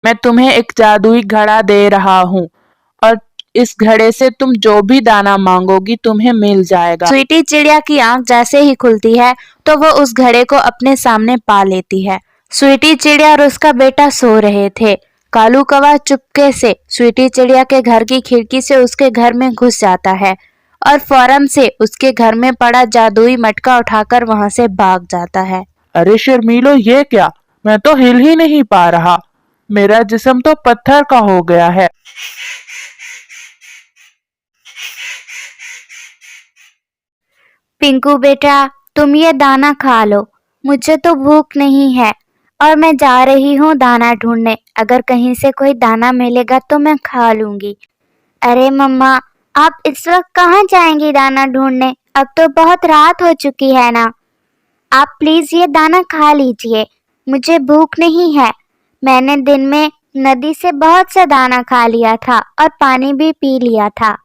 मैं तुम्हें एक जादुई घड़ा दे रहा हूँ और इस घड़े से तुम जो भी दाना मांगोगी तुम्हें मिल जाएगा। स्वीटी चिड़िया की आंख जैसे ही खुलती है तो वो उस घड़े को अपने सामने पा लेती है। स्वीटी चिड़िया और उसका बेटा सो रहे थे। कालू कौवा चुपके से स्वीटी चिड़िया के घर की खिड़की से उसके घर में घुस जाता है और फौरन से उसके घर में पड़ा जादुई मटका उठाकर वहां से भाग जाता है। अरे शर्मीलो, ये क्या? मैं तो हिल ही नहीं पा रहा। मेरा जिस्म तो पत्थर का हो गया है। पिंकू बेटा, तुम ये दाना खा लो, मुझे तो भूख नहीं है और मैं जा रही हूँ दाना ढूंढने। अगर कहीं से कोई दाना मिलेगा तो मैं खा लूंगी। अरे मम्मा, आप इस वक्त कहाँ जाएंगी दाना ढूंढने? अब तो बहुत रात हो चुकी है ना। आप प्लीज ये दाना खा लीजिए, मुझे भूख नहीं है। मैंने दिन में नदी से बहुत सा दाना खा लिया था और पानी भी पी लिया था।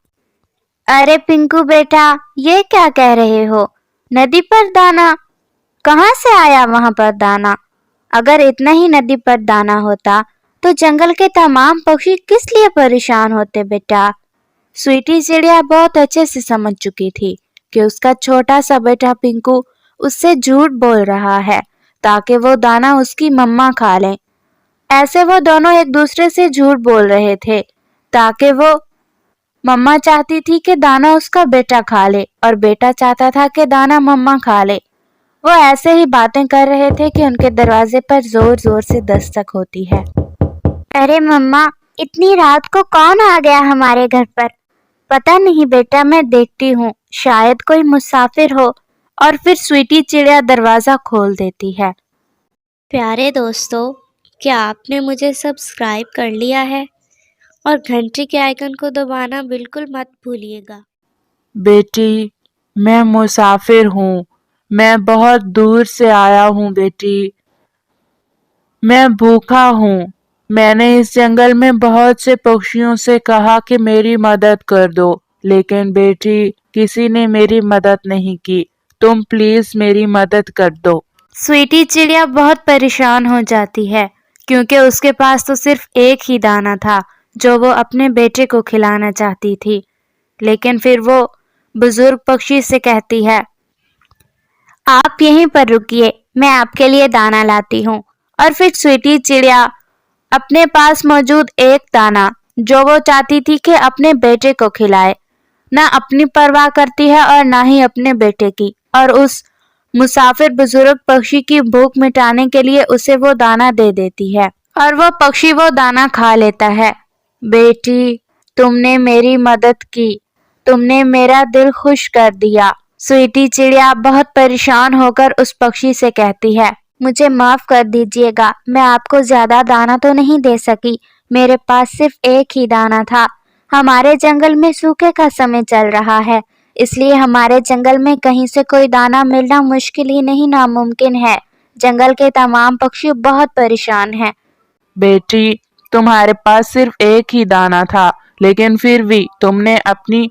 अरे पिंकू बेटा, ये क्या कह रहे हो? नदी पर दाना? कहाँ से आया वहां पर दाना? अगर इतना ही नदी पर दाना होता तो जंगल के तमाम पक्षी किस लिए परेशान होते बेटा? स्वीटी चिड़िया बहुत अच्छे से समझ चुकी थी कि उसका छोटा सा बेटा पिंकू उससे झूठ बोल रहा है ताकि वो दाना उसकी मम्मा खा ले। ऐसे वो दोनों एक दूसरे से झूठ बोल रहे थे ताकि वो मम्मा चाहती थी कि दाना उसका बेटा खा ले और बेटा चाहता था कि दाना मम्मा खा ले। वो ऐसे ही बातें कर रहे थे कि उनके दरवाजे पर जोर जोर से दस्तक होती है। अरे मम्मा, इतनी रात को कौन आ गया हमारे घर पर? पता नहीं बेटा, मैं देखती हूँ, शायद कोई मुसाफिर हो। और फिर स्वीटी चिड़िया दरवाजा खोल देती है। प्यारे दोस्तों, क्या आपने मुझे सब्सक्राइब कर लिया है? और घंटी के आइकन को दबाना बिल्कुल मत भूलिएगा। बेटी, मैं मुसाफिर हूँ। मैं बहुत दूर से आया हूँ बेटी। मैं भूखा हूँ। मैंने इस जंगल में बहुत से पक्षियों से कहा कि मेरी मदद कर दो, लेकिन बेटी किसी ने मेरी मदद नहीं की। तुम प्लीज मेरी मदद कर दो। स्वीटी चिड़िया बहुत परेशान हो जाती है क्योंकि उसके पास तो सिर्फ एक ही दाना था जो वो अपने बेटे को खिलाना चाहती थी। लेकिन फिर वो बुजुर्ग पक्षी से कहती है, आप यहीं पर रुकिए, मैं आपके लिए दाना लाती हूँ। और फिर स्वीटी चिड़िया अपने पास मौजूद एक दाना जो वो चाहती थी कि अपने बेटे को खिलाए, ना अपनी परवाह करती है और ना ही अपने बेटे की, और उस मुसाफिर बुजुर्ग पक्षी की भूख मिटाने के लिए उसे वो दाना दे देती है और वो पक्षी वो दाना खा लेता है। बेटी, तुमने मेरी मदद की, तुमने मेरा दिल खुश कर दिया। स्वीटी चिड़िया बहुत परेशान होकर उस पक्षी से कहती है, मुझे माफ कर दीजिएगा, मैं आपको ज्यादा दाना तो नहीं दे सकी, मेरे पास सिर्फ एक ही दाना था। हमारे जंगल में सूखे का समय चल रहा है, इसलिए हमारे जंगल में कहीं से कोई दाना मिलना मुश्किल ही नहीं नामुमकिन है। जंगल के तमाम पक्षी बहुत परेशान हैं। बेटी, तुम्हारे पास सिर्फ एक ही दाना था, लेकिन फिर भी तुमने अपनी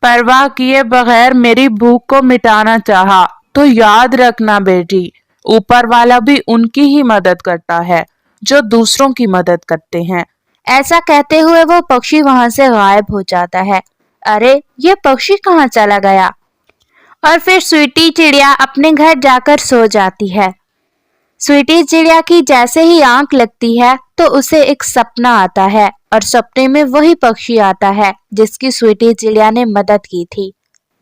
परवाह किए बगैर मेरी भूख को मिटाना चाहा। तो याद रखना बेटी, ऊपर वाला भी उनकी ही मदद करता है जो दूसरों की मदद करते हैं। ऐसा कहते हुए वो पक्षी वहां से गायब हो जाता है। अरे, ये पक्षी कहाँ चला गया? और फिर स्वीटी चिड़िया अपने घर जाकर सो जाती है। स्वीटी चिड़िया की जैसे ही आंख लगती है तो उसे एक सपना आता है और सपने में वही पक्षी आता है जिसकी स्वीटी चिड़िया ने मदद की थी।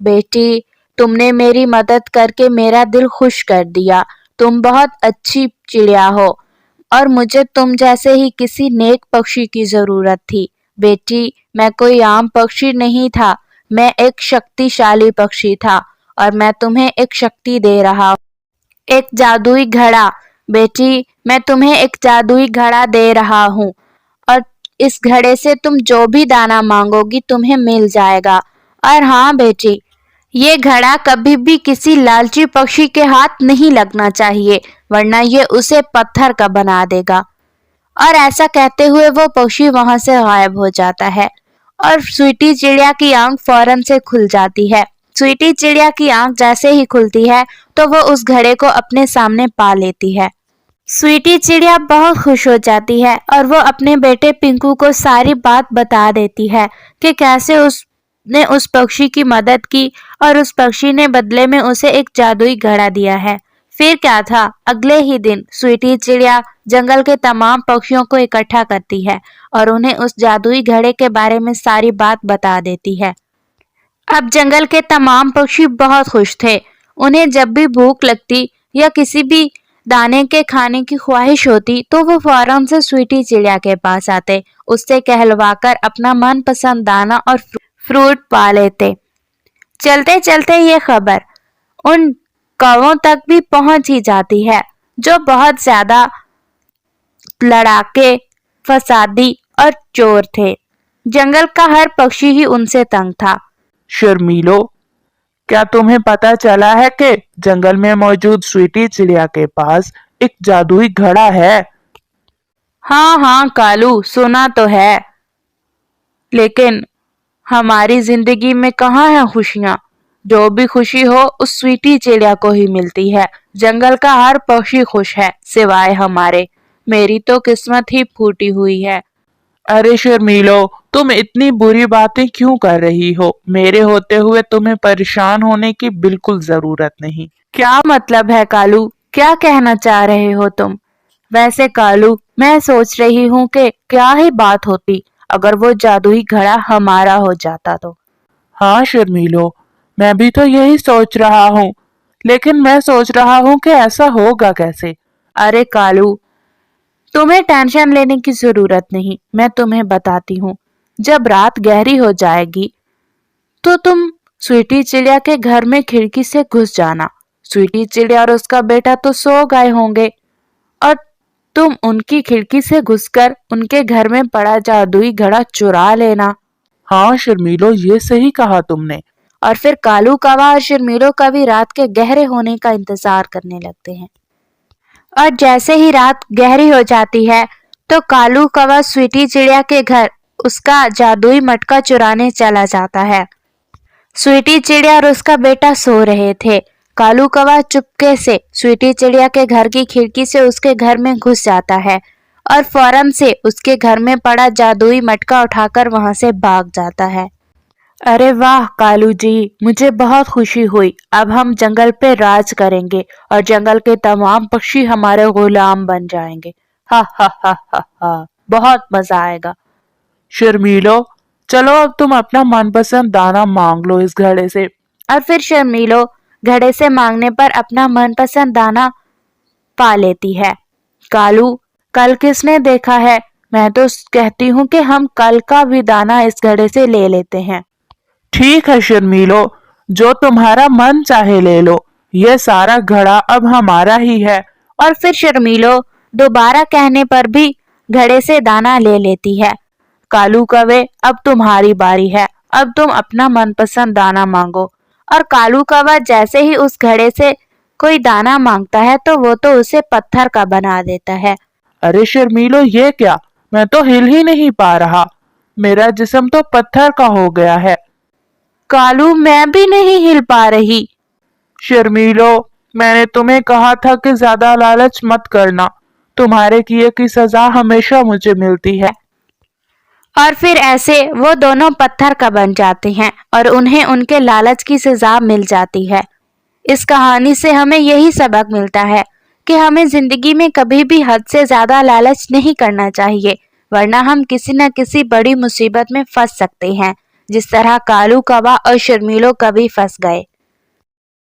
बेटी, तुमने मेरी मदद करके मेरा दिल खुश कर दिया। तुम बहुत अच्छी चिड़िया हो और मुझे तुम जैसे ही किसी नेक पक्षी की जरूरत थी। बेटी, मैं कोई आम पक्षी नहीं था, मैं एक शक्तिशाली पक्षी था और मैं तुम्हें एक शक्ति दे रहा हूँ, एक जादुई घड़ा। बेटी, मैं तुम्हें एक जादुई घड़ा दे रहा हूँ और इस घड़े से तुम जो भी दाना मांगोगी तुम्हें मिल जाएगा। और हाँ बेटी, ये घड़ा कभी भी किसी लालची पक्षी के हाथ नहीं लगना चाहिए, वरना ये उसे पत्थर का बना देगा। और ऐसा कहते हुए वो पक्षी वहां से गायब हो जाता है और स्वीटी चिड़िया की आंख फौरन से खुल जाती है। स्वीटी चिड़िया की आंख जैसे ही खुलती है तो वो उस घड़े को अपने सामने पा लेती है। स्वीटी चिड़िया बहुत खुश हो जाती है और वो अपने बेटे पिंकू को सारी बात बता देती है कि कैसे उसने उस पक्षी की मदद की और उस पक्षी ने बदले में उसे एक जादुई घड़ा दिया है। फिर क्या था, अगले ही दिन स्वीटी चिड़िया जंगल के तमाम पक्षियों को इकट्ठा करती है और उन्हें उस जादुई घड़े के बारे में सारी बात बता देती है। अब जंगल के तमाम पक्षी बहुत खुश थे। उन्हें जब भी भूख लगती या किसी भी दाने के खाने की ख्वाहिश होती तो वो फौरन से स्वीटी चिड़िया के पास आते, उससे कहलवाकर अपना मनपसंद दाना और फ्रूट पा लेते। चलते चलते ये खबर उन कौवों तक भी पहुंच ही जाती है, जो बहुत ज्यादा लड़ाके, फसादी और चोर थे। जंगल का हर पक्षी ही उनसे तंग था। शर्मीलो, क्या तुम्हें पता चला है कि जंगल में मौजूद स्वीटी चिड़िया के पास एक जादुई घड़ा है? हाँ हाँ कालू, सुना तो है, लेकिन हमारी जिंदगी में कहाँ है खुशियाँ? जो भी खुशी हो उस स्वीटी चिड़िया को ही मिलती है। जंगल का हर पक्षी खुश है सिवाय हमारे। मेरी तो किस्मत ही फूटी हुई है। अरे शर्मीलो, तुम इतनी बुरी बातें क्यों कर रही हो? मेरे होते हुए तुम्हें परेशान होने की बिल्कुल जरूरत नहीं। क्या मतलब है कालू? क्या कहना चाह रहे हो तुम? वैसे कालू, मैं सोच रही हूँ कि क्या ही बात होती अगर वो जादुई घड़ा हमारा हो जाता तो। हाँ शर्मीलो, मैं भी तो यही सोच रहा हूँ, लेकिन मैं सोच रहा हूँ कि ऐसा होगा कैसे। अरे कालू, तुम्हें टेंशन लेने की जरूरत नहीं, मैं तुम्हें बताती हूँ। जब रात गहरी हो जाएगी तो तुम स्वीटी चिड़िया के घर में खिड़की से घुस जाना। स्वीटी चिड़िया और उसका बेटा तो सो गए होंगे और तुम उनकी खिड़की से घुसकर उनके घर में पड़ा जादुई घड़ा चुरा लेना। हाँ शर्मीलो, ये सही कहा तुमने। और फिर कालू कौवा और शर्मीलो कभी रात के गहरे होने का इंतजार करने लगते हैं। और जैसे ही रात गहरी हो जाती है तो कालू कौवा स्वीटी चिड़िया के घर उसका जादुई मटका चुराने चला जाता है। स्वीटी चिड़िया और उसका बेटा सो रहे थे। कालू कौवा चुपके से स्वीटी चिड़िया के घर की खिड़की से उसके घर में घुस जाता है और फौरन से उसके घर में पड़ा जादुई मटका उठाकर वहां से भाग जाता है। अरे वाह कालू जी, मुझे बहुत खुशी हुई। अब हम जंगल पे राज करेंगे और जंगल के तमाम पक्षी हमारे गुलाम बन जाएंगे। हा हा हा हा हा, बहुत मजा आएगा। शर्मीलो, चलो अब तुम अपना मनपसंद दाना मांग लो इस घड़े से। और फिर शर्मीलो घड़े से मांगने पर अपना मनपसंद दाना पा लेती है। कालू, कल किसने देखा है? मैं तो कहती हूँ कि हम कल का भी दाना इस घड़े से ले लेते हैं। ठीक है शर्मीलो, जो तुम्हारा मन चाहे ले लो। ये सारा घड़ा अब हमारा ही है। और फिर शर्मीलो दोबारा कहने पर भी घड़े से दाना ले लेती है। कालू कौवे, अब तुम्हारी बारी है। अब तुम अपना मनपसंद दाना मांगो। और कालू कौवा जैसे ही उस घड़े से कोई दाना मांगता है तो वो तो उसे पत्थर का बना देता है। अरे शर्मीलो, ये क्या? मैं तो हिल ही नहीं पा रहा। मेरा जिस्म तो पत्थर का हो गया है। कालू, मैं भी नहीं हिल पा रही। शर्मीलो, मैंने तुम्हें कहा था कि ज्यादा लालच मत करना। तुम्हारे किए की सजा हमेशा मुझे मिलती है। और फिर ऐसे वो दोनों पत्थर का बन जाते हैं और उन्हें उनके लालच की सजा मिल जाती है। इस कहानी से हमें यही सबक मिलता है कि हमें जिंदगी में कभी भी हद से ज्यादा लालच नहीं करना चाहिए, वरना हम किसी न किसी बड़ी मुसीबत में फंस सकते हैं, जिस तरह कालू कौवा और शर्मीलो कभी फंस गए।